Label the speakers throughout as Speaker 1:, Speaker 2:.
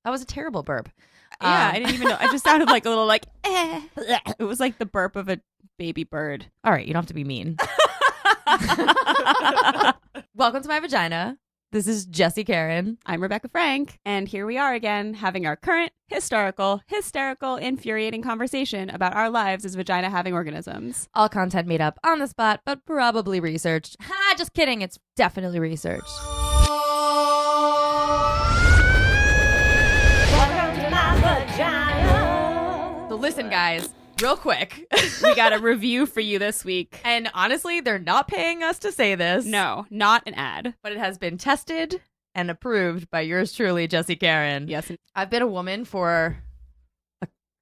Speaker 1: That was a terrible burp.
Speaker 2: Yeah, I didn't even know. I just sounded like a little like, eh. It was like the burp of a baby bird.
Speaker 1: All right, you don't have to be mean. Welcome to My Vagina. This is Jessy Karen.
Speaker 2: I'm Rebekah Frank, and here we are again having our current, hysterical, infuriating conversation about our lives as vagina-having organisms.
Speaker 1: All content made up on the spot, but probably researched. Ha, just kidding. It's definitely researched.
Speaker 3: Welcome to my vagina.
Speaker 1: So listen, guys, real quick.
Speaker 2: We got a review for you this week.
Speaker 1: And honestly, they're not paying us to say this.
Speaker 2: No, not an ad.
Speaker 1: But it has been tested and approved by yours truly, Jessy Karen.
Speaker 2: Yes.
Speaker 1: I've been a woman for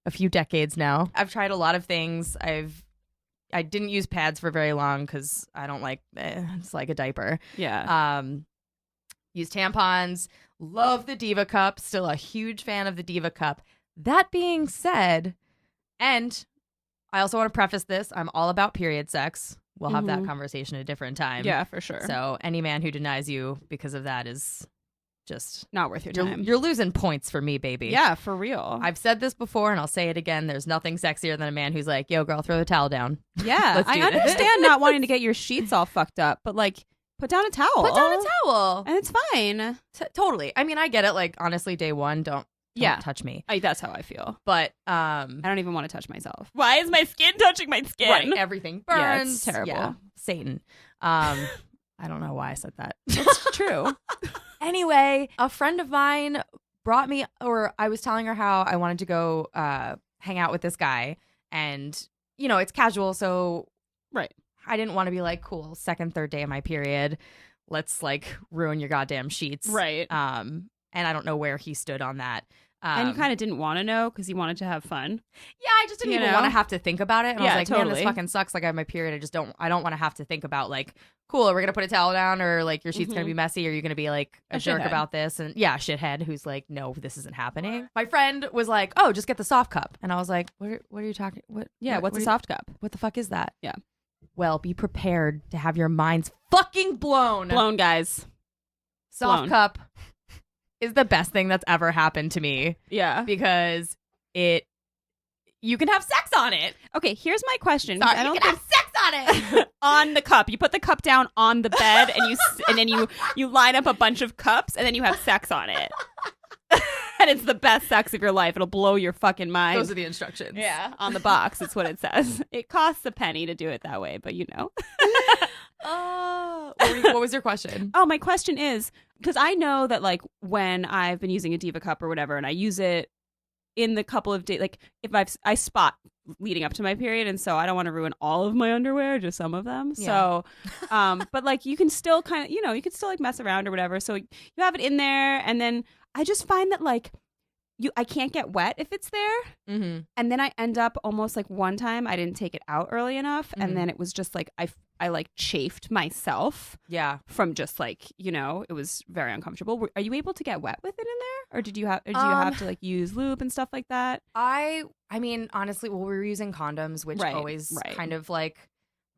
Speaker 1: a few decades now. I've tried a lot of things. I didn't use pads for very long because I don't like it's like a diaper.
Speaker 2: Yeah.
Speaker 1: Use tampons. Love the Diva Cup. Still a huge fan of the Diva Cup. That being said, and I also want to preface this, I'm all about period sex. We'll have that conversation at a different time.
Speaker 2: Yeah, for sure.
Speaker 1: So any man who denies you because of that is just
Speaker 2: not worth your time.
Speaker 1: You're losing points for me, baby.
Speaker 2: Yeah, for real.
Speaker 1: I've said this before and I'll say it again. There's nothing sexier than a man who's like, yo, girl, throw the towel down.
Speaker 2: Yeah, I understand not wanting to get your sheets all fucked up, but like, put down a towel.
Speaker 1: Put down a towel.
Speaker 2: And it's fine.
Speaker 1: Totally. I mean, I get it. Like, honestly, day one, don't touch me.
Speaker 2: That's how I feel.
Speaker 1: But
Speaker 2: I don't even want to touch myself. Why is my skin touching my skin?
Speaker 1: Right, everything burns.
Speaker 2: Yeah, it's terrible.
Speaker 1: Yeah, Satan. I don't know why I said that.
Speaker 2: It's true.
Speaker 1: Anyway, a friend of mine brought me, or I was telling her how I wanted to go hang out with this guy. And, you know, it's casual, so
Speaker 2: right.
Speaker 1: I didn't want to be like, cool, second, third day of my period. Let's like ruin your goddamn sheets.
Speaker 2: Right.
Speaker 1: And I don't know where he stood on that.
Speaker 2: And you kind of didn't want to know because you wanted to have fun.
Speaker 1: Yeah, I just didn't even want to have to think about it. And I was like,
Speaker 2: totally.
Speaker 1: man, this fucking sucks. Like I have my period. I don't want to have to think about like, cool, are we going to put a towel down or like your sheet's going to be messy? Or are you going to be like a jerk
Speaker 2: shithead
Speaker 1: about this? And yeah, shithead who's like, no, this isn't happening. My friend was like, oh, just get the SoftCup. And I was like, what are you talking? What?
Speaker 2: Yeah, what's a SoftCup?
Speaker 1: What the fuck is that?
Speaker 2: Yeah.
Speaker 1: Well, be prepared to have your minds fucking blown.
Speaker 2: Blown, guys.
Speaker 1: SoftCup is the best thing that's ever happened to me.
Speaker 2: Yeah.
Speaker 1: Because you can have sex on it.
Speaker 2: Okay, here's my question.
Speaker 1: Sorry, you can have sex on it.
Speaker 2: On the cup. You put the cup down on the bed and then you line up a bunch of cups and then you have sex on it. And it's the best sex of your life. It'll blow your fucking mind.
Speaker 1: Those are the instructions.
Speaker 2: Yeah, on the box. It's what it says. It costs a penny to do it that way, but you know.
Speaker 1: What was your question?
Speaker 2: Oh, my question is, because I know that like when I've been using a Diva Cup or whatever, and I use it in the couple of days, like if I spot leading up to my period, and so I don't want to ruin all of my underwear, just some of them.
Speaker 1: Yeah.
Speaker 2: So, but like you can still kind of, you know, you can still like mess around or whatever. So you have it in there, and then I just find that like I can't get wet if it's there.
Speaker 1: Mm-hmm.
Speaker 2: And then I end up almost like one time I didn't take it out early enough.
Speaker 1: Mm-hmm.
Speaker 2: And then it was just like I like chafed myself.
Speaker 1: Yeah.
Speaker 2: From just like, you know, it was very uncomfortable. Are you able to get wet with it in there? Or did you have to like use lube and stuff like that?
Speaker 1: I mean, honestly, well, we were using condoms, which always kind of like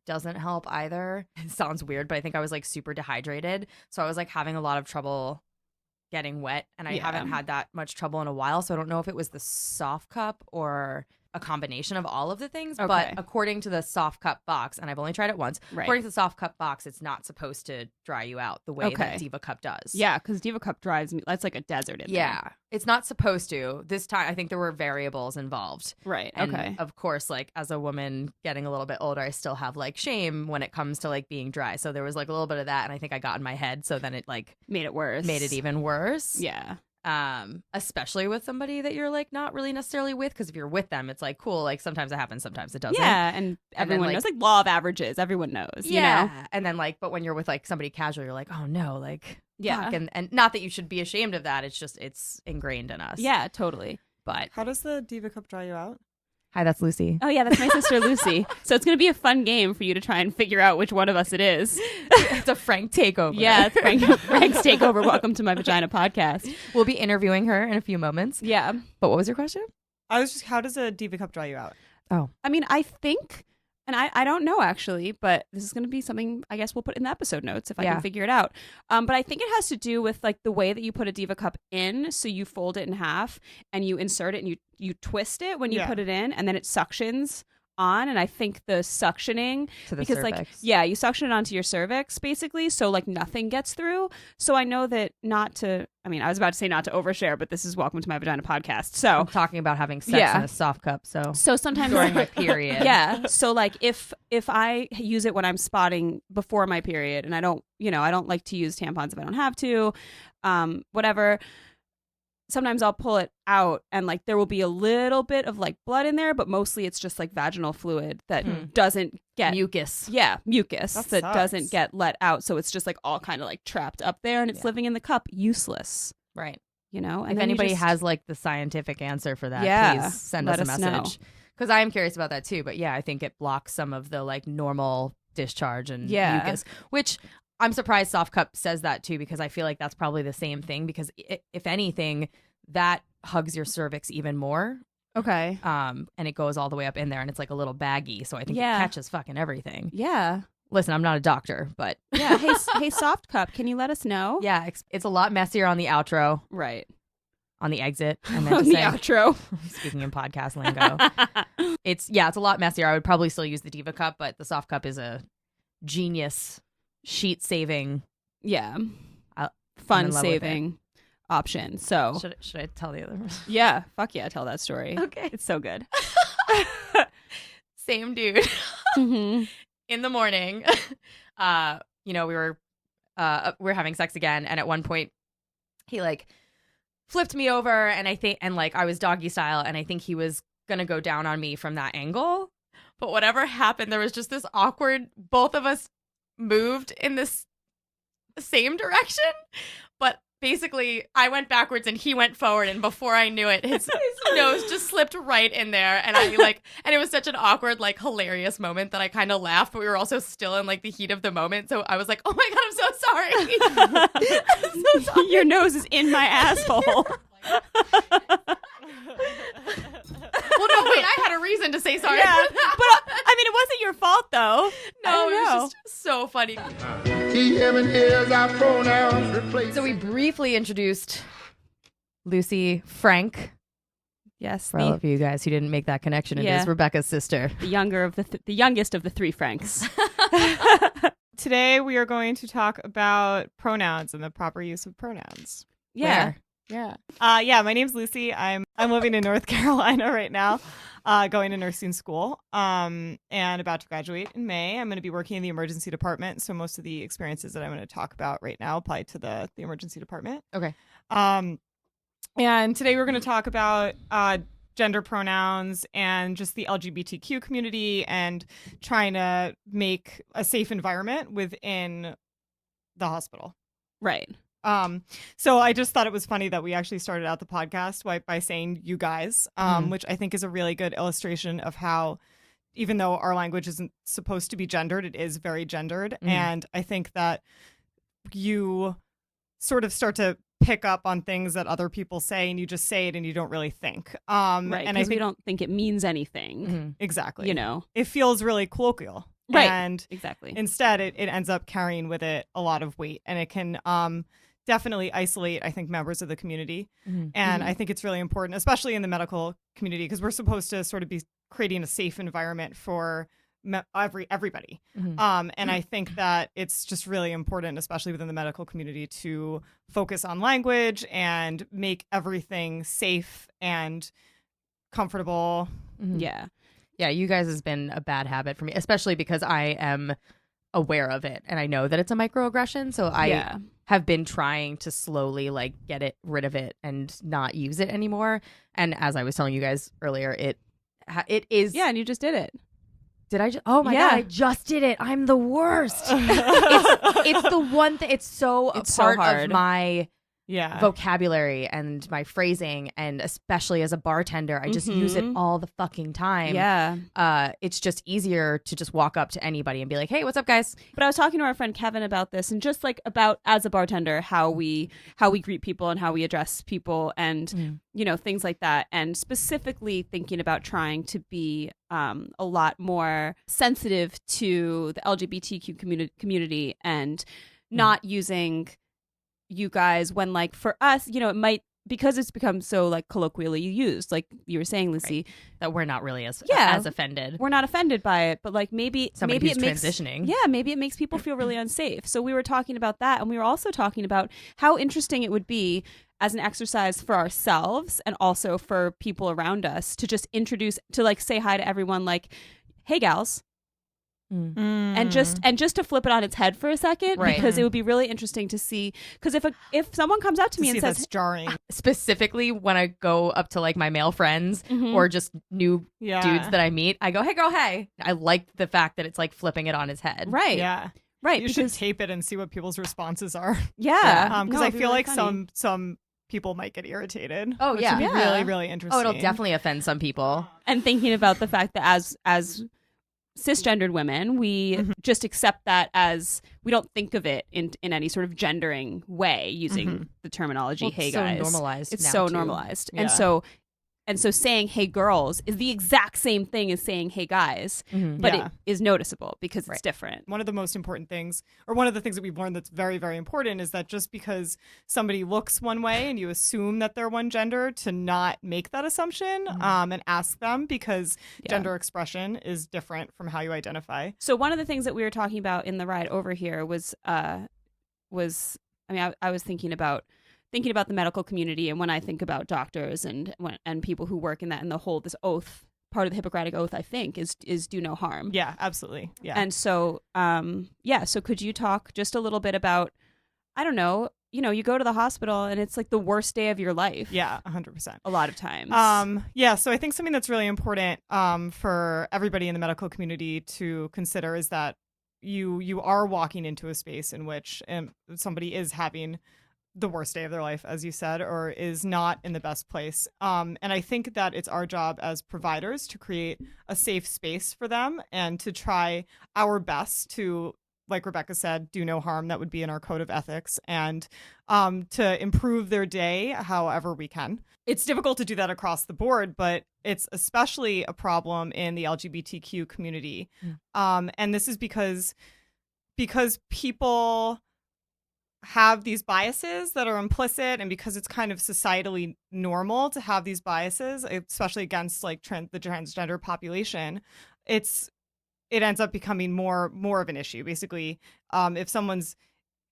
Speaker 1: doesn't help either. It sounds weird, but I think I was like super dehydrated. So I was like having a lot of trouble getting wet, and I haven't had that much trouble in a while, so I don't know if it was the SoftCup or a combination of all of the things.
Speaker 2: Okay.
Speaker 1: But according to the SoftCup box, and I've only tried it once, according to the SoftCup box, it's not supposed to dry you out the way that Diva Cup does.
Speaker 2: Yeah, because Diva Cup dries me. That's like a desert in there.
Speaker 1: Yeah, it's not supposed to. This time, I think there were variables involved.
Speaker 2: Right.
Speaker 1: And
Speaker 2: okay.
Speaker 1: of course, like as a woman getting a little bit older, I still have like shame when it comes to like being dry. So there was like a little bit of that, and I think I got in my head. So then it like
Speaker 2: made it
Speaker 1: even worse.
Speaker 2: Yeah.
Speaker 1: Especially with somebody that you're like not really necessarily with, because if you're with them, it's like cool. Like sometimes it happens, sometimes it doesn't.
Speaker 2: Yeah, and everyone knows, like law of averages. Everyone knows.
Speaker 1: Yeah,
Speaker 2: you know?
Speaker 1: And then like, but when you're with like somebody casual, you're like, oh no, like
Speaker 2: yeah,
Speaker 1: fuck. And not that you should be ashamed of that. It's just it's ingrained in us.
Speaker 2: Yeah, totally.
Speaker 1: But
Speaker 4: how does the Diva Cup dry you out?
Speaker 1: Hi, that's Lucy.
Speaker 2: Oh yeah, that's my sister Lucy. So it's gonna be a fun game for you to try and figure out which one of us it is.
Speaker 1: It's a Frank takeover.
Speaker 2: Yeah, it's Frank's takeover. Welcome to My Vagina podcast.
Speaker 1: We'll be interviewing her in a few moments.
Speaker 2: Yeah.
Speaker 1: But what was your question?
Speaker 4: I was just, how does a Diva Cup dry you out?
Speaker 1: Oh,
Speaker 2: I mean, I think And I don't know, actually, but this is going to be something I guess we'll put in the episode notes if I can figure it out. But I think it has to do with like the way that you put a Diva Cup in. So you fold it in half and you insert it and you twist it when you put it in, and then it suctions on. And I think the suctioning
Speaker 1: to the
Speaker 2: because
Speaker 1: cervix.
Speaker 2: like you suction it onto your cervix basically, so like nothing gets through. So I know that I was about to say not to overshare, but this is Welcome to My Vagina podcast, so
Speaker 1: I'm talking about having sex in a soft cup, so
Speaker 2: sometimes
Speaker 1: during my period.
Speaker 2: So like if I use it when I'm spotting before my period, and I don't like to use tampons if I don't have to, whatever, sometimes I'll pull it out and like there will be a little bit of like blood in there, but mostly it's just like vaginal fluid that doesn't get
Speaker 1: mucus.
Speaker 2: Mucus that
Speaker 4: sucks.
Speaker 2: doesn't get let out. So it's just like all kind of like trapped up there, and it's living in the cup, useless.
Speaker 1: Right.
Speaker 2: And
Speaker 1: if anybody has like the scientific answer for that, please send us a message. Because I am curious about that too. But I think it blocks some of the like normal discharge and mucus, which I'm surprised SoftCup says that too, because I feel like that's probably the same thing, because if anything, that hugs your cervix even more.
Speaker 2: Okay.
Speaker 1: And it goes all the way up in there, and it's like a little baggy, so I think it catches fucking everything.
Speaker 2: Yeah.
Speaker 1: Listen, I'm not a doctor, but
Speaker 2: hey SoftCup, can you let us know?
Speaker 1: Yeah, it's a lot messier on the outro.
Speaker 2: Right.
Speaker 1: On the exit, and then
Speaker 2: on the outro.
Speaker 1: Speaking in podcast lingo, it's a lot messier. I would probably still use the Diva Cup, but the SoftCup is a genius sheet saving,
Speaker 2: fun saving option. So
Speaker 1: should I tell the other?
Speaker 2: Yeah, fuck yeah, tell that story.
Speaker 1: Okay,
Speaker 2: it's so good.
Speaker 1: Same dude.
Speaker 2: Mm-hmm.
Speaker 1: In the morning, we were having sex again, and at one point he like flipped me over, and I was doggy style, and I think he was gonna go down on me from that angle, but whatever happened, there was just this awkward, both of us moved in this same direction, but basically I went backwards and he went forward, and before I knew it, his nose just slipped right in there, and and it was such an awkward, like, hilarious moment that I kind of laughed, but we were also still in like the heat of the moment, so I was like, oh my god, I'm so sorry. I'm so sorry.
Speaker 2: Your nose is in my asshole.
Speaker 1: Well, no, wait, I had a reason to say sorry.
Speaker 2: Yeah, but I mean, it wasn't your fault though.
Speaker 1: No, it was just so funny. So we briefly introduced Lucy Frank.
Speaker 2: Yes,
Speaker 1: for all of you guys who didn't make that connection, it is Rebekah's sister,
Speaker 2: the youngest of the three Franks.
Speaker 4: Today we are going to talk about pronouns and the proper use of pronouns.
Speaker 2: Yeah.
Speaker 4: My name's Lucy. I'm living in North Carolina right now, going to nursing school, and about to graduate in May. I'm going to be working in the emergency department, so most of the experiences that I'm going to talk about right now apply to the emergency department.
Speaker 1: Okay.
Speaker 4: And today we're going to talk about gender pronouns and just the LGBTQ community and trying to make a safe environment within the hospital.
Speaker 2: Right.
Speaker 4: So I just thought it was funny that we actually started out the podcast by saying you guys, which I think is a really good illustration of how, even though our language isn't supposed to be gendered, it is very gendered. And I think that you sort of start to pick up on things that other people say, and you just say it and you don't really think.
Speaker 2: Right, and we don't think it means anything.
Speaker 4: Exactly.
Speaker 2: It
Speaker 4: feels really colloquial.
Speaker 2: Right.
Speaker 4: And
Speaker 2: exactly.
Speaker 4: Instead, it ends up carrying with it a lot of weight, and it can definitely isolate, I think, members of the community. And I think it's really important, especially in the medical community, because we're supposed to sort of be creating a safe environment for everybody. And I think that it's just really important, especially within the medical community, to focus on language and make everything safe and comfortable.
Speaker 1: Yeah, you guys has been a bad habit for me, especially because I am aware of it and I know that it's a microaggression, so I have been trying to slowly like get rid of it and not use it anymore. And as I was telling you guys earlier, it is.
Speaker 2: Yeah, and you just did it.
Speaker 1: Did I just? Oh my god! I just did it. I'm the worst. It's the one thing. It's so
Speaker 2: hard
Speaker 1: of my vocabulary and my phrasing, and especially as a bartender, I just use it all the fucking time.
Speaker 2: Yeah.
Speaker 1: It's just easier to just walk up to anybody and be like, hey, what's up, guys?
Speaker 2: But I was talking to our friend Kevin about this, and just like about as a bartender, how we greet people and how we address people and you know, things like that, and specifically thinking about trying to be a lot more sensitive to the LGBTQ community and not using you guys when, like, for us, you know, it might, because it's become so like colloquially used, like you were saying, Lucy,
Speaker 1: that we're not really as offended.
Speaker 2: We're not offended by it, but like maybe
Speaker 1: it transitioning.
Speaker 2: Maybe it makes people feel really unsafe. So we were talking about that, and we were also talking about how interesting it would be as an exercise for ourselves and also for people around us to just introduce, to like say hi to everyone, like, hey gals. And just to flip it on its head for a second, because it would be really interesting to see, because if someone comes up to me and says,
Speaker 4: that's jarring,
Speaker 1: specifically when I go up to like my male friends or just new dudes that I meet, I go, hey girl, hey. I like the fact that it's like flipping it on its head.
Speaker 4: You should tape it and see what people's responses are.
Speaker 2: Because
Speaker 4: I feel like some people might get irritated.
Speaker 1: Oh
Speaker 4: which would be really, really interesting.
Speaker 1: Oh, it'll definitely offend some people.
Speaker 2: And thinking about the fact that as cisgendered women, we just accept that as, we don't think of it in any sort of gendering way using the terminology, hey guys. It's so normalized. And so saying hey girls is the exact same thing as saying hey guys, but it is noticeable because it's different.
Speaker 4: One of the most important things, or one of the things that we've learned that's very, very important, is that just because somebody looks one way and you assume that they're one gender, to not make that assumption and ask them, because gender expression is different from how you identify.
Speaker 2: So one of the things that we were talking about in the ride over here was I was thinking about the medical community, and when I think about doctors and people who work in that, and the whole, this oath, part of the Hippocratic Oath, I think is do no harm.
Speaker 4: Yeah, absolutely. Yeah.
Speaker 2: And so so could you talk just a little bit about, I don't know, you know, you go to the hospital and it's like the worst day of your life.
Speaker 4: Yeah, 100%.
Speaker 2: A lot of times.
Speaker 4: So I think something that's really important for everybody in the medical community to consider is that you are walking into a space in which somebody is having the worst day of their life, as you said, or is not in the best place. And I think that it's our job as providers to create a safe space for them and to try our best to, like Rebekah said, do no harm. That would be in our code of ethics, and to improve their day however we can. It's difficult to do that across the board, but it's especially a problem in the LGBTQ community. And this is because people have these biases that are implicit, and because it's kind of societally normal to have these biases, especially against like the transgender population, it ends up becoming more of an issue. Basically, if someone's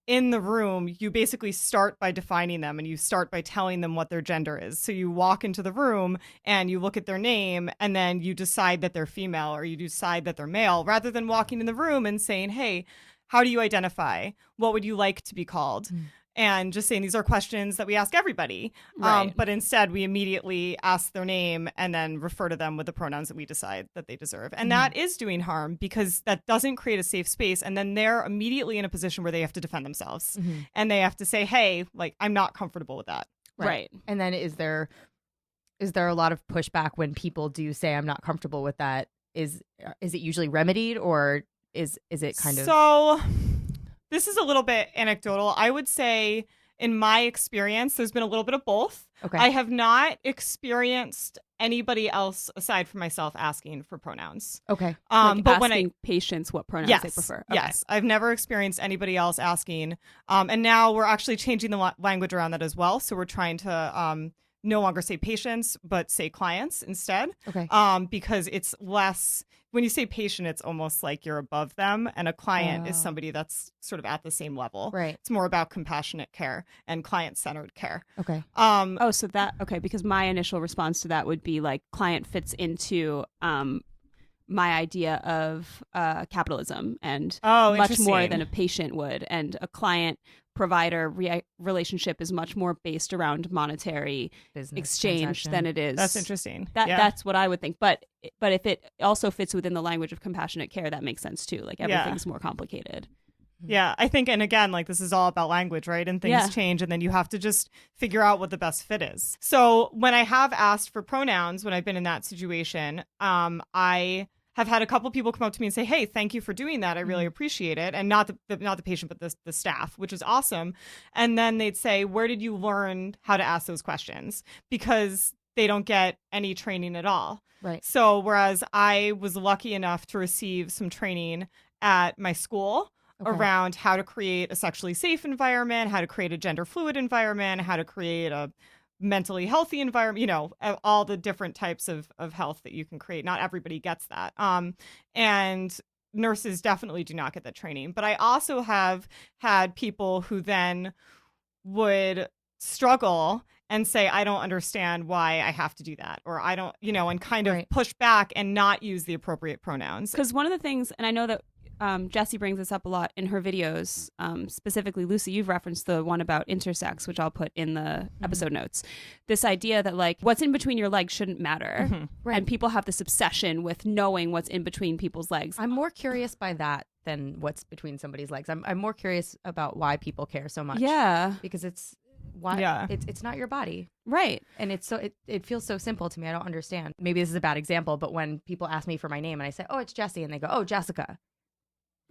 Speaker 4: in the room, you basically start by defining them, and you start by telling them what their gender is. So you walk into the room and you look at their name, and then you decide that they're female or you decide that they're male, rather than walking in the room and saying, hey, how do you identify? What would you like to be called? And just saying, these are questions that we ask everybody. But instead, we immediately ask their name and then refer to them with the pronouns that we decide that they deserve. And that is doing harm, because that doesn't create a safe space. And then they're immediately in a position where they have to defend themselves. And they have to say, hey, like, I'm not comfortable with that.
Speaker 1: Right. And then is there a lot of pushback when people do say, I'm not comfortable with that? Is it usually remedied, or is it kind of...
Speaker 4: So this is a little bit anecdotal. I would say in my experience, there's been a little bit of both.
Speaker 1: Okay.
Speaker 4: I have not experienced anybody else aside from myself asking for pronouns.
Speaker 2: Okay.
Speaker 4: But when
Speaker 2: asking patients what pronouns they prefer. Okay.
Speaker 4: Yes. I've never experienced anybody else asking. And now we're actually changing the language around that as well. So we're trying to no longer say patients, but say clients instead.
Speaker 1: Okay.
Speaker 4: Because it's less, when you say patient, it's almost like you're above them, and a client is somebody that's sort of at the same level.
Speaker 1: Right.
Speaker 4: It's more about compassionate care and client-centered care.
Speaker 1: Okay.
Speaker 2: Because my initial response to that would be like, client fits into my idea of capitalism, and much more than a patient would, and a client provider relationship is much more based around monetary business exchange than it is.
Speaker 4: That's interesting.
Speaker 2: That's what I would think. But if it also fits within the language of compassionate care, that makes sense too. Like, everything's more complicated.
Speaker 4: Yeah, I think, and again, like this is all about language, right? And things change, and then you have to just figure out what the best fit is. So when I have asked for pronouns, when I've been in that situation, I have had a couple people come up to me and say, "Hey, thank you for doing that. I really appreciate it." And not the patient, but the staff, which is awesome. And then they'd say, "Where did you learn how to ask those questions?" Because they don't get any training at all.
Speaker 1: Right.
Speaker 4: So whereas I was lucky enough to receive some training at my school around how to create a sexually safe environment, how to create a gender fluid environment, how to create a mentally healthy environment, you know, all the different types of health that you can create. Not everybody gets that. And nurses definitely do not get that training. But I also have had people who then would struggle and say, I don't understand why I have to do that, or I don't, you know, and kind of push back and not use the appropriate pronouns.
Speaker 2: Because one of the things, and I know that Jessy brings this up a lot in her videos, specifically Lucy, you've referenced the one about intersex, which I'll put in the episode notes. This idea that like what's in between your legs shouldn't matter.
Speaker 1: Right.
Speaker 2: And people have this obsession with knowing what's in between people's legs.
Speaker 1: I'm more curious by that than what's between somebody's legs. I'm more curious about why people care so much.
Speaker 2: Yeah.
Speaker 1: Because it's not your body.
Speaker 2: Right.
Speaker 1: And it's so it feels so simple to me. I don't understand. Maybe this is a bad example, but when people ask me for my name and I say, "Oh, it's Jessy," and they go, "Oh, Jessica."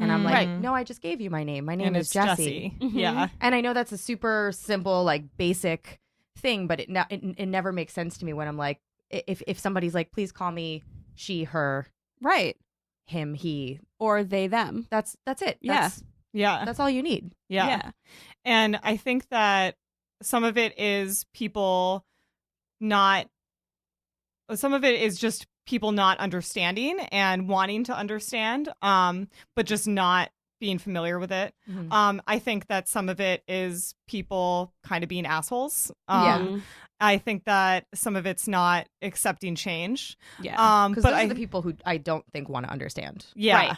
Speaker 1: And I'm like, "No, I just gave you my name. My name is Jessy."
Speaker 4: Yeah.
Speaker 1: And I know that's a super simple, like basic thing, but it never makes sense to me when I'm like, if somebody's like, "Please call me she, her,"
Speaker 2: right,
Speaker 1: him, he,
Speaker 2: or they, them.
Speaker 1: That's it.
Speaker 2: Yeah.
Speaker 1: That's all you need.
Speaker 4: Yeah. And I think that some of it is just people not understanding and wanting to understand, but just not being familiar with it. I think that some of it is people kind of being assholes. I think that some of it's not accepting change.
Speaker 1: Yeah. Because those are the people who I don't think want to understand.
Speaker 4: Yeah.
Speaker 2: Right.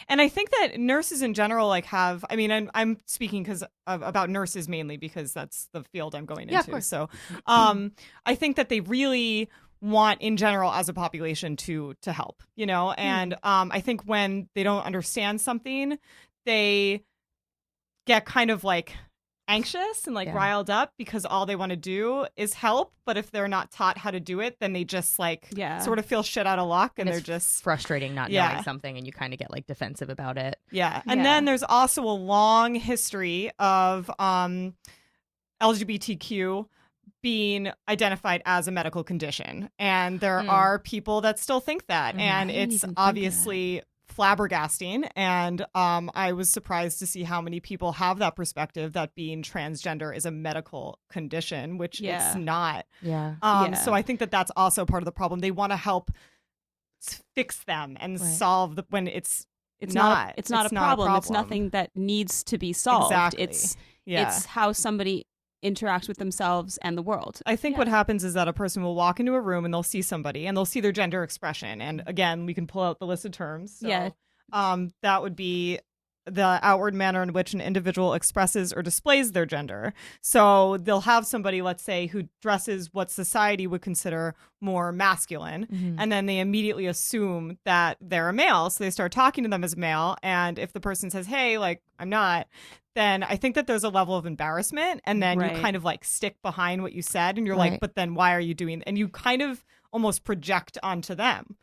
Speaker 4: And I think that nurses in general, like I'm speaking about nurses mainly because that's the field I'm going into.
Speaker 1: Of course.
Speaker 4: So I think that they really want in general as a population to help, you know, and I think when they don't understand something, they get kind of like anxious and like riled up because all they want to do is help. But if they're not taught how to do it, then they just like sort of feel shit out of luck, and they're just
Speaker 1: frustrating not knowing something, and you kind of get like defensive about it.
Speaker 4: And then there's also a long history of LGBTQ being identified as a medical condition, and there are people that still think that, and it's obviously flabbergasting, and I was surprised to see how many people have that perspective that being transgender is a medical condition, which it's not. So I think that that's also part of the problem. They want to help fix them and solve when it's not a problem. It's
Speaker 2: nothing that needs to be solved.
Speaker 4: Exactly.
Speaker 2: It's how somebody interact with themselves and the world.
Speaker 4: I think what happens is that a person will walk into a room and they'll see somebody and they'll see their gender expression. And again, we can pull out the list of terms. So, that would be the outward manner in which an individual expresses or displays their gender. So they'll have somebody, let's say, who dresses what society would consider more masculine, and then they immediately assume that they're a male. So they start talking to them as male. And if the person says, "Hey, like, I'm not," then I think that there's a level of embarrassment, and then you kind of like stick behind what you said, and you're like, "But then why are you doing?" And you kind of almost project onto them,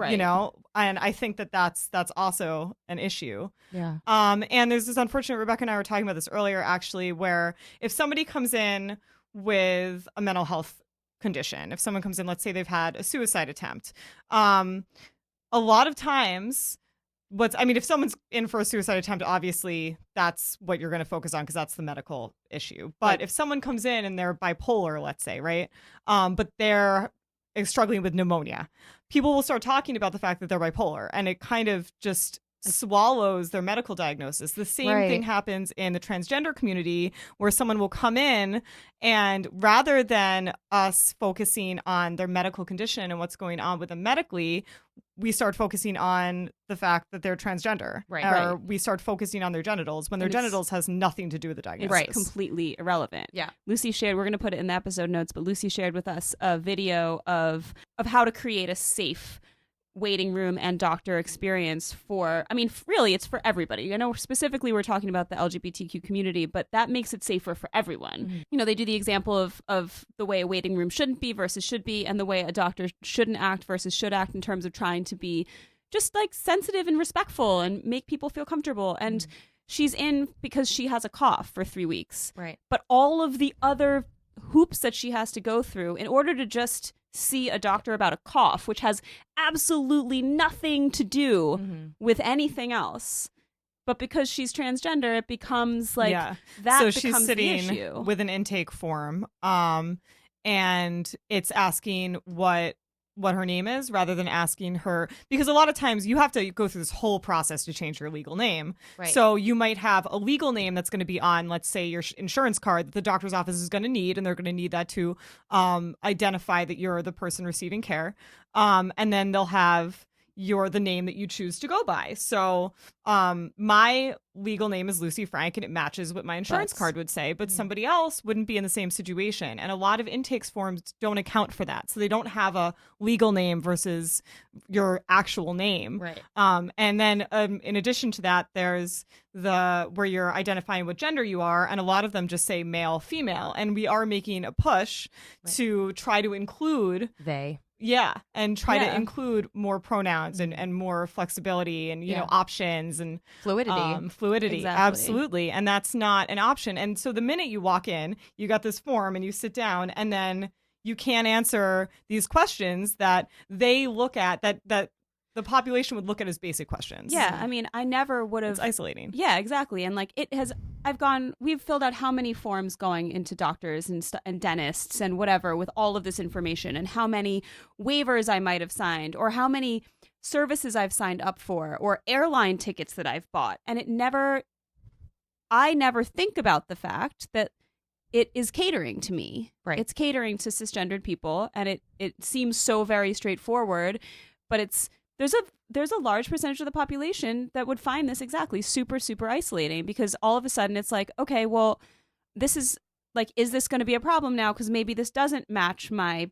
Speaker 4: you know. And I think that that's also an issue. And there's this unfortunate, Rebekah and I were talking about this earlier, actually, where if somebody comes in with a mental health condition, if someone comes in, let's say they've had a suicide attempt, a lot of times if someone's in for a suicide attempt, obviously that's what you're going to focus on because that's the medical issue. But if someone comes in and they're bipolar, let's say, right, but they're struggling with pneumonia, people will start talking about the fact that they're bipolar, and it kind of just swallows their medical diagnosis. The same thing happens in the transgender community, where someone will come in, and rather than us focusing on their medical condition and what's going on with them medically, we start focusing on the fact that they're transgender, or we start focusing on their genitals when their genitals has nothing to do with the diagnosis.
Speaker 2: It's completely irrelevant. Lucy shared, we're going to put it in the episode notes, but Lucy shared with us a video of how to create a safe waiting room and doctor experience for, I mean, really, it's for everybody. I know specifically we're talking about the LGBTQ community, but that makes it safer for everyone.
Speaker 1: Mm-hmm.
Speaker 2: You know, they do the example of the way a waiting room shouldn't be versus should be, and the way a doctor shouldn't act versus should act in terms of trying to be just like sensitive and respectful and make people feel comfortable. And she's in because she has a cough for 3 weeks.
Speaker 1: Right.
Speaker 2: But all of the other hoops that she has to go through in order to just see a doctor about a cough, which has absolutely nothing to do with anything else. But because she's transgender, it becomes like that
Speaker 4: so
Speaker 2: becomes
Speaker 4: she's sitting
Speaker 2: the issue.
Speaker 4: with an intake form, and it's asking what her name is rather than asking her, because a lot of times you have to go through this whole process to change your legal name.
Speaker 1: Right.
Speaker 4: So you might have a legal name that's going to be on, let's say, your insurance card that the doctor's office is going to need, and they're going to need that to identify that you're the person receiving care. And then they'll have the name that you choose to go by. So my legal name is Lucy Frank, and it matches what my insurance card would say, but somebody else wouldn't be in the same situation. And a lot of intakes forms don't account for that. So they don't have a legal name versus your actual name.
Speaker 1: Right.
Speaker 4: And then in addition to that, there's where you're identifying what gender you are, and a lot of them just say male, female. And we are making a push to try to include
Speaker 1: they.
Speaker 4: Yeah, and try to include more pronouns and more flexibility and, you know, options and
Speaker 1: fluidity.
Speaker 2: Exactly.
Speaker 4: Absolutely. And that's not an option. And so the minute you walk in, you got this form and you sit down, and then you can't answer these questions that they look at, that the population would look at as basic questions.
Speaker 2: Yeah, I mean, I never would have.
Speaker 4: It's isolating.
Speaker 2: Yeah, exactly. And like we've filled out how many forms going into doctors and dentists and whatever with all of this information, and how many waivers I might have signed, or how many services I've signed up for, or airline tickets that I've bought. And I never think about the fact that it is catering to me.
Speaker 1: Right.
Speaker 2: It's catering to cisgendered people, and it seems so very straightforward, but there's a large percentage of the population that would find this exactly super, super isolating, because all of a sudden it's like, okay, well, this is like, is this going to be a problem now? Because maybe this doesn't match my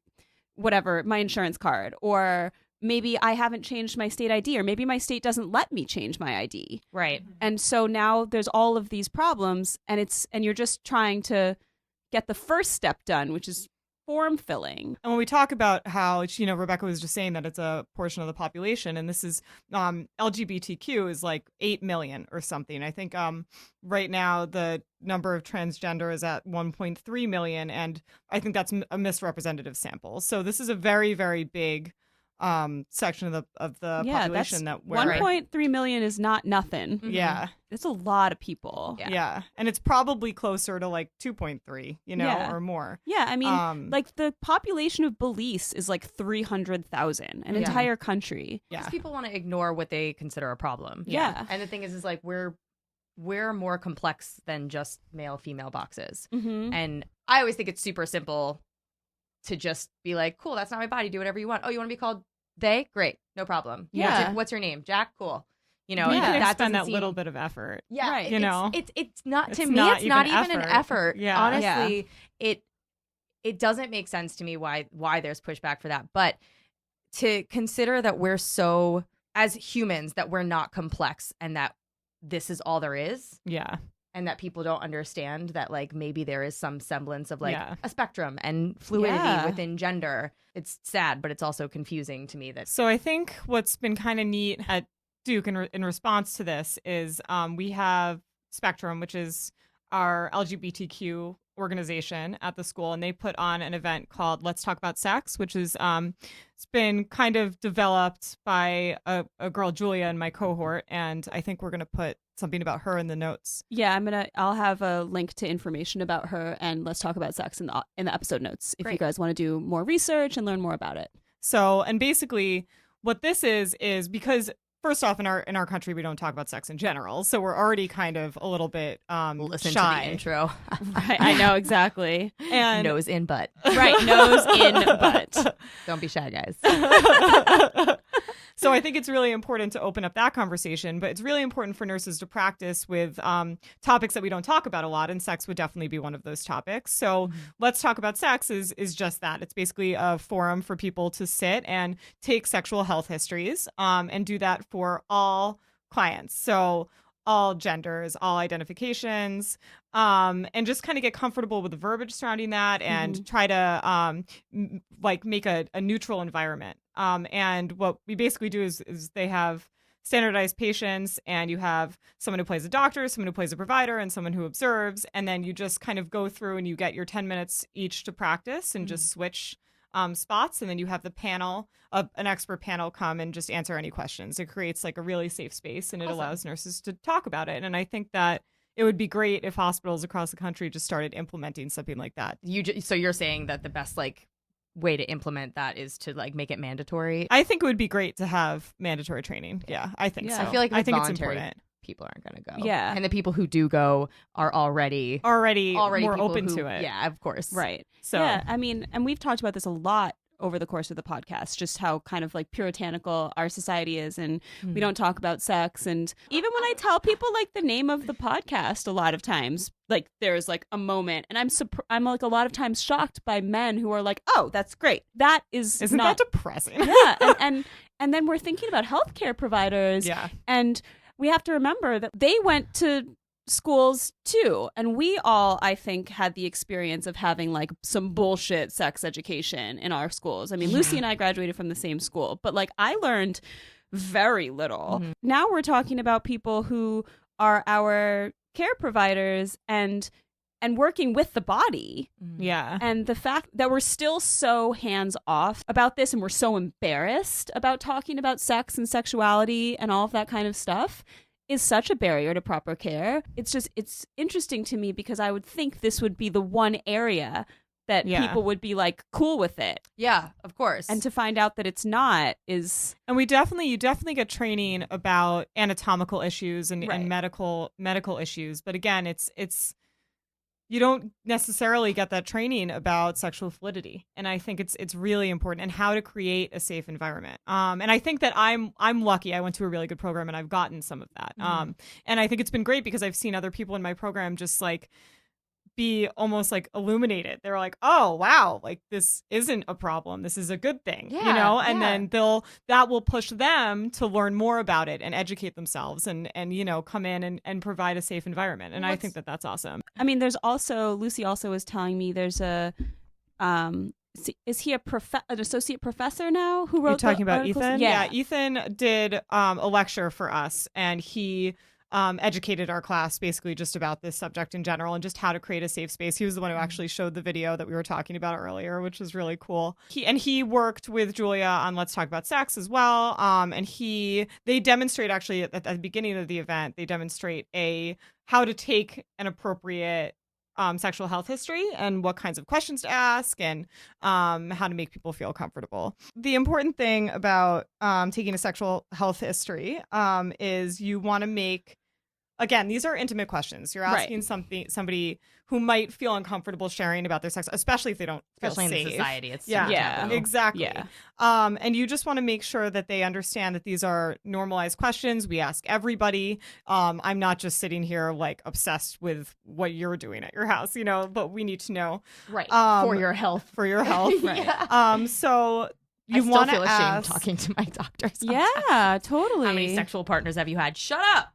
Speaker 2: insurance card, or maybe I haven't changed my state ID, or maybe my state doesn't let me change my ID.
Speaker 1: Right.
Speaker 2: And so now there's all of these problems, and you're just trying to get the first step done, which is form filling.
Speaker 4: And when we talk about how, you know, Rebekah was just saying that it's a portion of the population, and this is LGBTQ is like 8 million or something. I think right now the number of transgender is at 1.3 million, and I think that's a misrepresentative sample. So this is a very, very big section of the population that we're
Speaker 2: 1.3 million is not nothing.
Speaker 4: Mm-hmm. Yeah.
Speaker 2: It's a lot of people.
Speaker 4: Yeah. And it's probably closer to like 2.3, you know, or more.
Speaker 2: Yeah. I mean, like the population of Belize is like 300,000, an entire country.
Speaker 1: Yeah. Because people want to ignore what they consider a problem.
Speaker 2: Yeah.
Speaker 1: And the thing is like we're more complex than just male female boxes.
Speaker 2: Mm-hmm.
Speaker 1: And I always think it's super simple to just be like, cool, that's not my body, do whatever you want. Oh, you want to be called they? Great, no problem.
Speaker 2: Yeah.
Speaker 1: What's your name? Jack? Cool. You know,
Speaker 4: you can
Speaker 1: that
Speaker 4: spend that little bit of effort.
Speaker 1: Yeah,
Speaker 2: right.
Speaker 4: You know,
Speaker 1: it's not, to me, it's not even an effort.
Speaker 4: Yeah.
Speaker 1: Honestly, it doesn't make sense to me why there's pushback for that. But to consider that we're so, as humans, that we're not complex, and that this is all there is.
Speaker 4: Yeah.
Speaker 1: And that people don't understand that, like, maybe there is some semblance of like a spectrum and fluidity within gender. It's sad, but it's also confusing to me. So
Speaker 4: I think what's been kind of neat at Duke in response to this is we have Spectrum, which is our LGBTQ organization at the school, and they put on an event called Let's Talk About Sex, which is it's been kind of developed by a girl, Julia, in my cohort, and I think we're going to put something about her in the notes.
Speaker 2: Yeah, I'll have a link to information about her and Let's Talk About Sex in the episode notes if you guys want to do more research and learn more about it.
Speaker 4: So, and basically what this is because first off, in our country, we don't talk about sex in general, so we're already kind of a little bit
Speaker 1: listen
Speaker 4: shy.
Speaker 1: to the intro.
Speaker 2: Right, I know exactly.
Speaker 1: And nose in butt.
Speaker 2: Right, nose in butt.
Speaker 1: Don't be shy, guys.
Speaker 4: So I think it's really important to open up that conversation, but it's really important for nurses to practice with topics that we don't talk about a lot, and sex would definitely be one of those topics. So Let's Talk About Sex is just that. It's basically a forum for people to sit and take sexual health histories and do that for all clients. So all genders, all identifications, and just kind of get comfortable with the verbiage surrounding that and try to make a neutral environment. And what we basically do is they have standardized patients, and you have someone who plays a doctor, someone who plays a provider, and someone who observes. And then you just kind of go through and you get your 10 minutes each to practice and just switch spots. And then you have the panel, an expert panel, come and just answer any questions. It creates like a really safe space, and it allows nurses to talk about it. And I think that it would be great if hospitals across the country just started implementing something like that.
Speaker 1: So you're saying that the best way to implement that is to make it mandatory?
Speaker 4: I think it would be great to have mandatory training. Yeah, I think so.
Speaker 1: I feel like
Speaker 4: I think
Speaker 1: it's
Speaker 4: important.
Speaker 1: People aren't going to go.
Speaker 2: Yeah.
Speaker 1: And the people who do go are already
Speaker 4: more open to it.
Speaker 1: Yeah, of course.
Speaker 2: Right.
Speaker 4: So
Speaker 2: yeah, I mean, and we've talked about this a lot over the course of the podcast, just how kind of puritanical our society is, and we don't talk about sex. And even when I tell people the name of the podcast, a lot of times there's a moment, and I'm a lot of times shocked by men who are like, oh, that's great. That isn't
Speaker 4: that depressing?
Speaker 2: Yeah. And then we're thinking about healthcare providers.
Speaker 4: Yeah.
Speaker 2: And we have to remember that they went to schools too, and we all, I think, had the experience of having some bullshit sex education in our schools. I mean, Lucy and I graduated from the same school, but I learned very little. Now we're talking about people who are our care providers and working with the body.
Speaker 4: Yeah.
Speaker 2: And the fact that we're still so hands off about this, and we're so embarrassed about talking about sex and sexuality and all of that kind of stuff, is such a barrier to proper care. It's interesting to me, because I would think this would be the one area that people would be cool with it.
Speaker 1: Yeah, of course.
Speaker 2: And to find out that it's not is...
Speaker 4: And you definitely get training about anatomical issues and medical issues. But again, it's you don't necessarily get that training about sexual fluidity. And I think it's really important, and how to create a safe environment. And I think that I'm lucky. I went to a really good program, and I've gotten some of that. And I think it's been great, because I've seen other people in my program just be almost illuminated. They're like, oh wow, this isn't a problem, this is a good thing. And then that will push them to learn more about it and educate themselves and come in and provide a safe environment. And I think that that's awesome.
Speaker 2: I mean, there's also, Lucy also was telling me there's a is he an associate professor now who wrote?
Speaker 4: You're talking about
Speaker 2: articles?
Speaker 4: Ethan? Yeah, Ethan did a lecture for us, and he educated our class basically just about this subject in general and just how to create a safe space. He was the one who actually showed the video that we were talking about earlier, which was really cool. He worked with Julia on Let's Talk About Sex as well. And they demonstrate, actually at the beginning of the event, they demonstrate how to take an appropriate sexual health history and what kinds of questions to ask, and how to make people feel comfortable. The important thing about taking a sexual health history is you want to make, again, these are intimate questions. You're asking somebody who might feel uncomfortable sharing about their sex, especially if they don't feel safe.
Speaker 1: Especially in society. It's
Speaker 4: exactly.
Speaker 2: Yeah.
Speaker 4: And you just want to make sure that they understand that these are normalized questions. We ask everybody. I'm not just sitting here obsessed with what you're doing at your house, but we need to know.
Speaker 1: Right. For your health.
Speaker 4: For your health.
Speaker 2: Right.
Speaker 4: So
Speaker 1: I still feel ashamed talking to my doctor sometimes.
Speaker 2: Yeah, totally.
Speaker 1: How many sexual partners have you had? Shut up!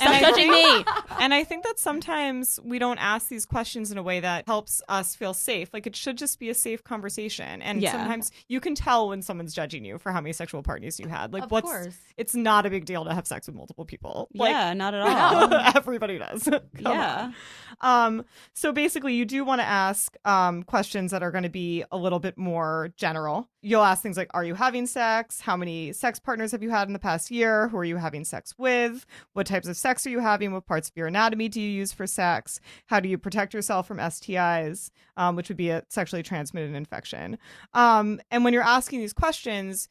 Speaker 2: Stop judging me.
Speaker 4: And I think that sometimes we don't ask these questions in a way that helps us feel safe. It should just be a safe conversation. And sometimes you can tell when someone's judging you for how many sexual partners you had.
Speaker 1: Of course.
Speaker 4: It's not a big deal to have sex with multiple people.
Speaker 2: Not at all.
Speaker 4: Everybody does. Come on. So basically, you do want to ask questions that are going to be a little bit more general. You'll ask things like, are you having sex? How many sex partners have you had in the past year? Who are you having sex with? What types of sex are you having? What parts of your anatomy do you use for sex? How do you protect yourself from STIs, which would be a sexually transmitted infection? And when you're asking these questions,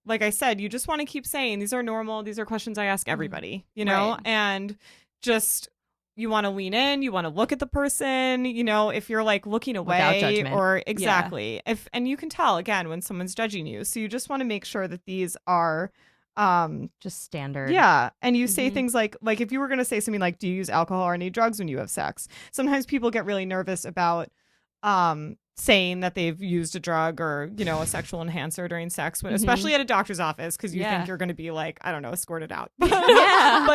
Speaker 4: like I said, you just want to keep saying, these are normal. These are questions I ask everybody, and just you want to lean in, you want to look at the person, you know, if you're like looking
Speaker 1: Without
Speaker 4: away
Speaker 1: judgment.
Speaker 4: or exactly. And you can tell again when someone's judging you. So you just want to make sure that these are
Speaker 1: just standard.
Speaker 4: Yeah. And you say things like if you were going to say something like, do you use alcohol or any drugs when you have sex? Sometimes people get really nervous about saying that they've used a drug or, you know, a sexual enhancer during sex, especially at a doctor's office, because you think you're going to be like, I don't know, escorted out. But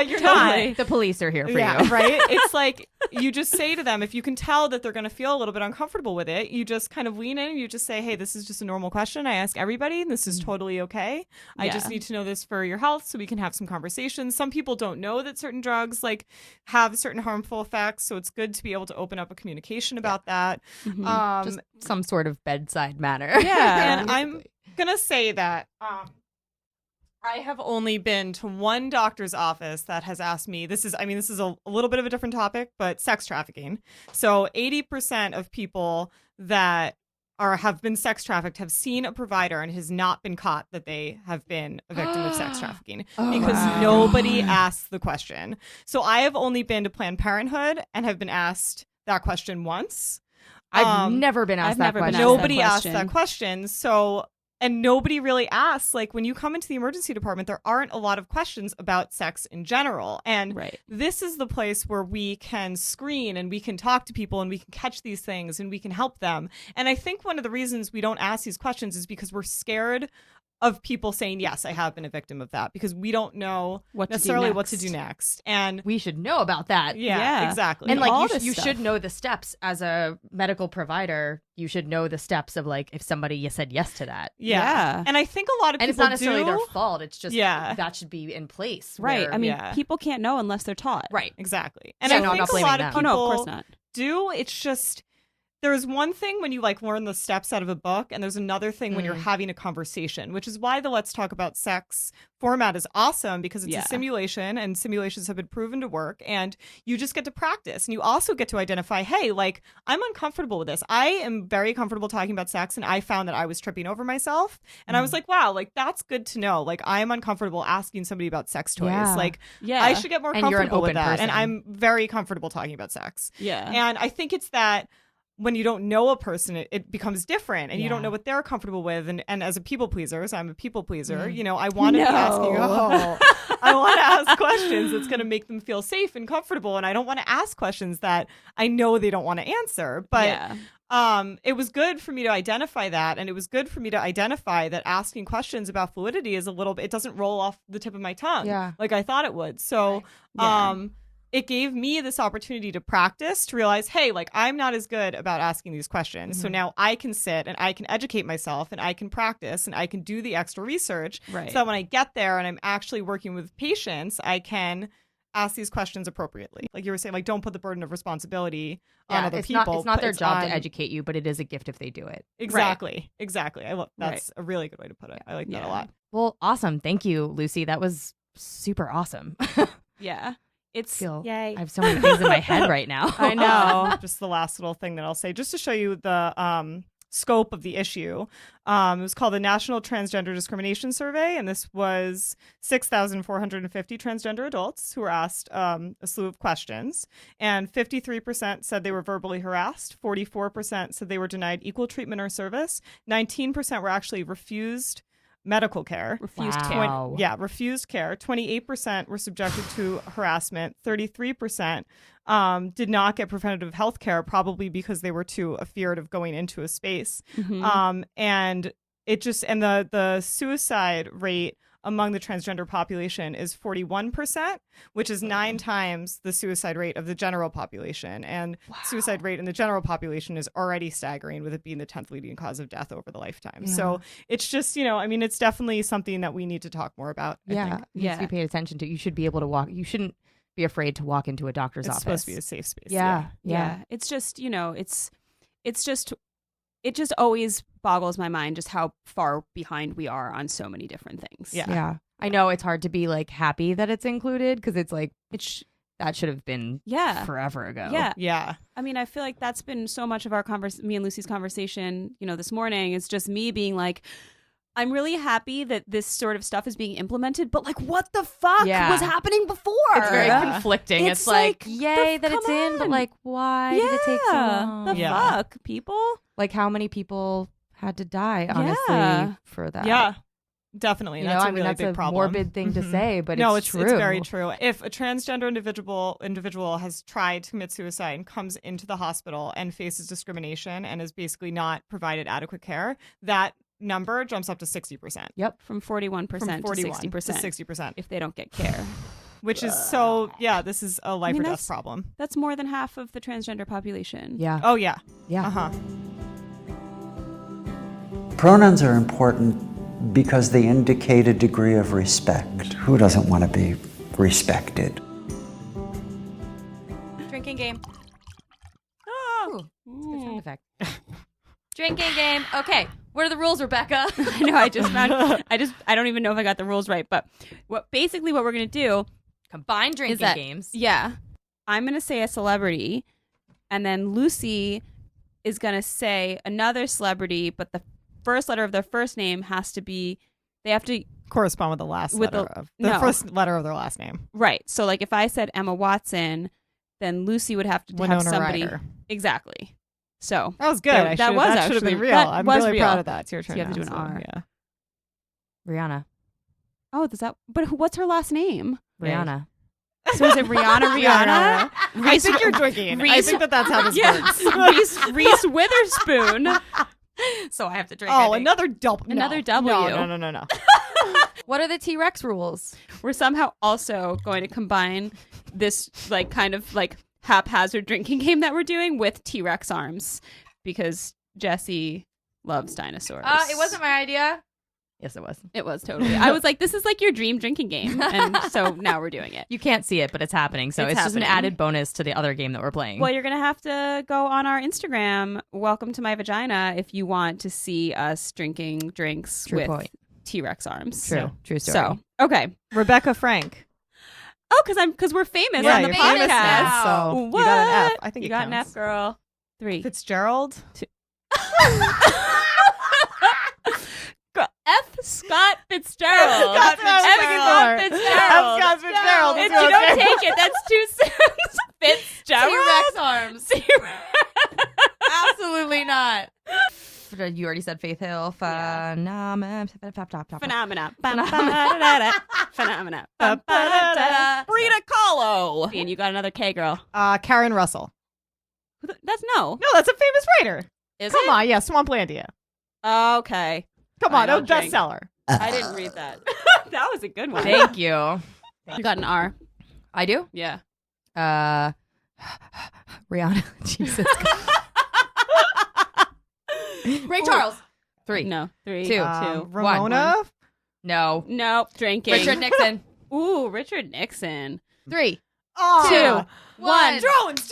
Speaker 4: you're not.
Speaker 1: The police are here for you.
Speaker 4: Right? It's like you just say to them, if you can tell that they're going to feel a little bit uncomfortable with it, you just kind of lean in and you just say, hey, this is just a normal question I ask everybody. This is totally okay. I just need to know this for your health so we can have some conversations. Some people don't know that certain drugs like have certain harmful effects, so it's good to be able to open up a communication about that.
Speaker 1: Just some sort of bedside manner.
Speaker 4: Yeah. And I'm going to say that I have only been to one doctor's office that has asked me, this is a little bit of a different topic, but sex trafficking. So 80% of people that have been sex trafficked have seen a provider and has not been caught that they have been a victim of sex trafficking because nobody asked the question. So I have only been to Planned Parenthood and have been asked that question once.
Speaker 1: I've never been asked that question.
Speaker 4: Nobody asked that question. So, and nobody really asks, like when you come into the emergency department, there aren't a lot of questions about sex in general. And this is the place where we can screen and we can talk to people and we can catch these things and we can help them. And I think one of the reasons we don't ask these questions is because we're scared of people saying, yes, I have been a victim of that, because we don't know necessarily what to do next. And
Speaker 1: we should know about that.
Speaker 4: Yeah. Exactly.
Speaker 1: And like you should know the steps as a medical provider. You should know the steps of like if somebody said yes to that.
Speaker 4: Yeah. And I think a lot of people
Speaker 1: and it's not necessarily their fault. It's just that should be in place.
Speaker 2: Right. I mean, people can't know unless they're taught.
Speaker 1: Right.
Speaker 4: Exactly. And I think a lot of people
Speaker 2: of course not.
Speaker 4: do. It's just there's one thing when you like learn the steps out of a book, and there's another thing when you're having a conversation, which is why the Let's Talk About Sex format is awesome, because it's a simulation and simulations have been proven to work, and you just get to practice. And you also get to identify, hey, like I'm uncomfortable with this. I am very comfortable talking about sex, and I found that I was tripping over myself. And I was like, wow, like that's good to know. Like I am uncomfortable asking somebody about sex toys. Like I should get more comfortable with that. Person. And I'm very comfortable talking about sex.
Speaker 2: Yeah.
Speaker 4: And I think it's that when you don't know a person, it becomes different, and you don't know what they're comfortable with. And as a people pleaser, so I'm a people pleaser, you know, I want to be asking, I want to ask questions that's going to make them feel safe and comfortable. And I don't want to ask questions that I know they don't want to answer. But it was good for me to identify that. And it was good for me to identify that asking questions about fluidity is a little bit, it doesn't roll off the tip of my tongue like I thought it would. So, it gave me this opportunity to practice, to realize, hey, like I'm not as good about asking these questions. So now I can sit and I can educate myself and I can practice and I can do the extra research. So that when I get there and I'm actually working with patients, I can ask these questions appropriately. Like you were saying, like don't put the burden of responsibility on other people.
Speaker 1: It's not their job to educate you, but it is a gift if they do it.
Speaker 4: Exactly. Exactly. That's a really good way to put it. I like that a lot.
Speaker 1: Well, awesome. Thank you, Lucy. That was super awesome.
Speaker 2: Yay.
Speaker 1: I have so many things in my head right now.
Speaker 4: I know. Just the last little thing that I'll say, just to show you the scope of the issue. It was called the National Transgender Discrimination Survey, and this was 6,450 transgender adults who were asked a slew of questions, and 53% said they were verbally harassed, 44% said they were denied equal treatment or service, 19% were actually refused medical care.
Speaker 2: Refused care.
Speaker 4: Refused care. 28% were subjected to harassment. 33% did not get preventative health care, probably because they were too afeared of going into a space. And the suicide rate among the transgender population is 41%, which is 9 times the suicide rate of the general population. And suicide rate in the general population is already staggering, with it being the 10th leading cause of death over the lifetime. So it's just, it's definitely something that we need to talk more about. I think.
Speaker 1: It needs to be paid attention to. You should be able to walk. You shouldn't be afraid to walk into a doctor's office.
Speaker 4: It's supposed to be a safe space.
Speaker 2: Yeah. It's just, it just always boggles my mind just how far behind we are on so many different things.
Speaker 1: Yeah. I know it's hard to be like happy that it's included, because it's like that should have been forever ago.
Speaker 2: Yeah. I mean, I feel like that's been so much of our me and Lucy's conversation, this morning. It's just me being like, I'm really happy that this sort of stuff is being implemented, but like, what the fuck was happening before?
Speaker 1: It's very conflicting. It's like yay that it's in, but like, why did it take so long?
Speaker 2: The fuck, people?
Speaker 1: Like, how many people had to die, honestly, for that?
Speaker 4: Yeah, definitely. That's a really big problem.
Speaker 1: Morbid thing to say, but
Speaker 4: no,
Speaker 1: it's true.
Speaker 4: It's very true. If a transgender individual has tried to commit suicide and comes into the hospital and faces discrimination and is basically not provided adequate care, that number jumps up to 60%.
Speaker 2: Yep, from 41% to 60%.
Speaker 4: To 60%.
Speaker 2: If they don't get care.
Speaker 4: Which is this is a life or death problem.
Speaker 2: That's more than half of the transgender population.
Speaker 1: Yeah.
Speaker 4: Oh, yeah.
Speaker 1: Yeah.
Speaker 4: Uh-huh.
Speaker 5: Pronouns are important because they indicate a degree of respect. Who doesn't want to be respected?
Speaker 1: Drinking game.
Speaker 2: Oh.
Speaker 1: That's a good sound effect. Drinking game. Okay. What are the rules, Rebekah?
Speaker 2: I know. I don't even know if I got the rules right, but what we're going to do,
Speaker 1: combine drinking games.
Speaker 2: Yeah. I'm going to say a celebrity, and then Lucy is going to say another celebrity, but the first letter of their first name they have to
Speaker 4: correspond with the last first letter of their last name.
Speaker 2: Right. So like if I said Emma Watson, then Lucy would have to have somebody.
Speaker 4: Ryder.
Speaker 2: Exactly. So
Speaker 4: that was good.
Speaker 2: That should have been
Speaker 4: real. I'm really proud of that. It's your turn.
Speaker 2: So you have to do an R.
Speaker 4: Yeah.
Speaker 1: Rihanna.
Speaker 2: Oh, but what's her last name?
Speaker 1: Rihanna.
Speaker 2: So is it Rihanna?
Speaker 4: I think you're drinking. I think that's how this works.
Speaker 2: Reese Witherspoon.
Speaker 1: So I have to drink.
Speaker 4: Oh, another W.
Speaker 2: Another W.
Speaker 4: No.
Speaker 1: What are the T-Rex rules?
Speaker 2: We're somehow also going to combine this like kind of like haphazard drinking game that we're doing with T-Rex arms because Jessy loves dinosaurs.
Speaker 1: It wasn't my idea. Yes, it was.
Speaker 2: It was totally. I was like, this is like your dream drinking game. And so now we're doing it.
Speaker 1: You can't see it, but it's happening. So it's just an added bonus to the other game that we're playing.
Speaker 2: Well, you're going to have to go on our Instagram, Welcome to My Vagina, if you want to see us drinking drinks with T-Rex arms.
Speaker 1: True story.
Speaker 2: So, okay.
Speaker 4: Rebekah Frank.
Speaker 2: Oh, because we're famous on the podcast.
Speaker 1: Now.
Speaker 4: So
Speaker 2: what?
Speaker 4: You got an F. I think
Speaker 2: you got
Speaker 4: counts.
Speaker 2: an F, girl. 3.
Speaker 4: Fitzgerald.
Speaker 2: 2. F. Scott Fitzgerald.
Speaker 4: F. Scott Fitzgerald.
Speaker 2: If you don't take it, that's too soon. Fitzgerald.
Speaker 1: T-Rex arms. Absolutely not. You already said Faith Hill. Phenomena.
Speaker 2: Frida Kahlo. And you got another K, girl.
Speaker 4: Karen Russell.
Speaker 2: That's no.
Speaker 4: No, that's a famous writer.
Speaker 2: Come
Speaker 4: on, yeah, Swamplandia.
Speaker 2: Okay.
Speaker 4: Come on, no bestseller.
Speaker 2: I didn't read that. That was a good one.
Speaker 1: Thank you.
Speaker 2: You got an R.
Speaker 1: I do?
Speaker 2: Yeah.
Speaker 1: Rihanna. Jesus. Ray Charles. 3.
Speaker 2: No. 3.
Speaker 1: 2.
Speaker 2: 2.
Speaker 4: Ramona.
Speaker 1: 1. No.
Speaker 2: Nope. Drinking.
Speaker 1: Richard Nixon.
Speaker 2: Ooh, Richard Nixon.
Speaker 1: 3.
Speaker 4: Oh.
Speaker 1: 2. 1.
Speaker 4: Drones.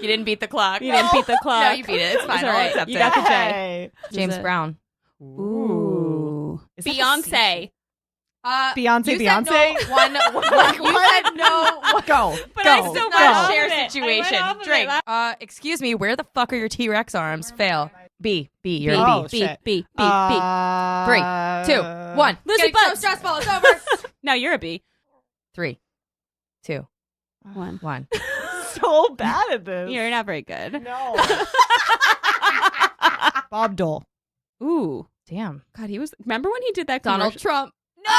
Speaker 1: You didn't beat the clock.
Speaker 2: You didn't beat the clock.
Speaker 1: No, you beat it. It's fine. I'll accept
Speaker 2: you
Speaker 1: it.
Speaker 2: got the J.
Speaker 4: Hey.
Speaker 1: James Brown.
Speaker 2: Ooh.
Speaker 1: Beyonce.
Speaker 4: Beyonce.
Speaker 1: You said no. One. You said no.
Speaker 4: Go.
Speaker 2: But
Speaker 4: go.
Speaker 2: I still
Speaker 1: It's
Speaker 2: went
Speaker 1: not
Speaker 2: off
Speaker 1: a share
Speaker 2: of it.
Speaker 1: situation.
Speaker 2: I went off of
Speaker 1: Drink.
Speaker 2: it.
Speaker 1: Excuse me. Where the fuck are your T-Rex arms? Fail. B. You're
Speaker 2: B.
Speaker 1: a B.
Speaker 2: B.
Speaker 4: shit.
Speaker 2: B.
Speaker 1: 3, 2, 1.
Speaker 2: Lucy
Speaker 1: Getting so
Speaker 2: Butt.
Speaker 1: stressful. It's over.
Speaker 2: No, you're a B.
Speaker 1: 3, 2,
Speaker 2: 1.
Speaker 1: 1.
Speaker 4: So bad at this.
Speaker 2: You're not very good.
Speaker 4: No. Bob Dole.
Speaker 2: Ooh.
Speaker 1: Damn.
Speaker 2: God, he was. Remember when he did that
Speaker 1: Donald
Speaker 2: commercial?
Speaker 1: Trump.
Speaker 4: No.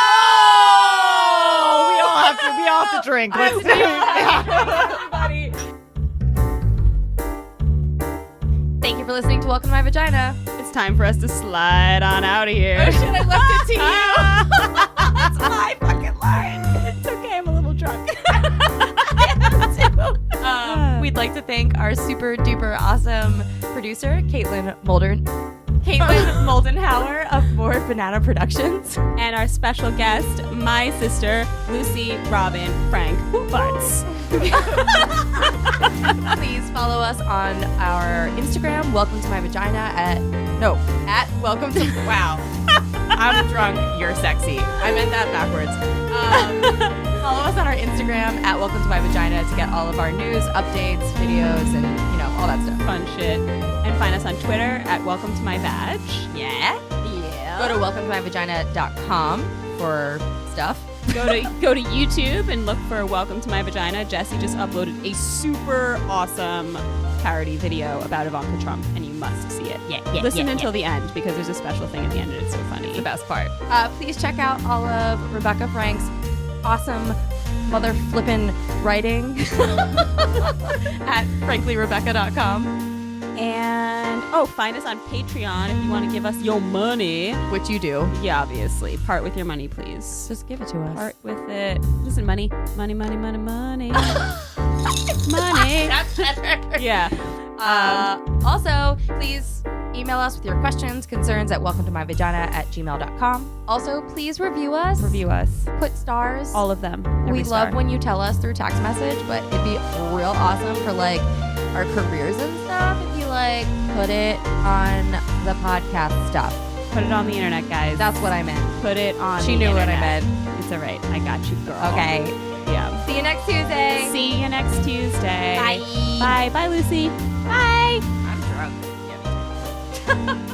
Speaker 4: We all have to drink. Let's do it.
Speaker 2: Everybody.
Speaker 1: Thank you for listening to Welcome to My Vagina.
Speaker 2: It's time for us to slide on out of here.
Speaker 1: Oh shit, I left it to you.
Speaker 2: That's my fucking line. It's okay, I'm a little drunk.
Speaker 1: We'd like to thank our super duper awesome producer, Caitlin Moldenhauer of More Banana Productions.
Speaker 2: And our special guest, my sister, Lucy Robin Frank Butts.
Speaker 1: Please follow us on our Instagram, Welcome to My Vagina, at Welcome to, wow. I'm drunk, you're sexy. I meant that backwards. Follow us on our Instagram, at Welcome to My Vagina, to get all of our news, updates, videos, and, all that stuff.
Speaker 2: Fun shit. And find us us on Twitter at Welcome to My Vag.
Speaker 1: Yeah. Go to welcometomyvagina.com for stuff.
Speaker 2: Go to YouTube and look for Welcome to My Vagina. Jessy just uploaded a super awesome parody video about Ivanka Trump, and you must see it. Listen until the end, because there's a special thing at the end, and it's so funny.
Speaker 1: It's the best part. Please check out all of Rebekah Frank's awesome mother flippin' writing at franklyrebekah.com.
Speaker 2: And find us on Patreon if you want to give us your money,
Speaker 1: which you do.
Speaker 2: Yeah, obviously. Part with your money, please.
Speaker 1: Just give it to us.
Speaker 2: Part with it. Listen, money. Money. Money.
Speaker 1: That's better.
Speaker 2: Yeah.
Speaker 1: Also, please email us with your questions, concerns at welcometomyvagina@gmail.com. Also, please review us. Put stars.
Speaker 2: All of them.
Speaker 1: We love when you tell us through text message, but it'd be real awesome for like our careers and stuff if you like put it on the podcast stuff.
Speaker 2: Put it on the internet, guys.
Speaker 1: That's what I meant.
Speaker 2: Put it on
Speaker 1: She
Speaker 2: the
Speaker 1: knew
Speaker 2: internet.
Speaker 1: what I meant.
Speaker 2: It's all right. I got you, girl.
Speaker 1: Okay.
Speaker 2: Yeah.
Speaker 1: See you next Tuesday.
Speaker 2: See you next Tuesday.
Speaker 1: Bye.
Speaker 2: Bye. Bye, Lucy. Bye.
Speaker 1: I'm drunk.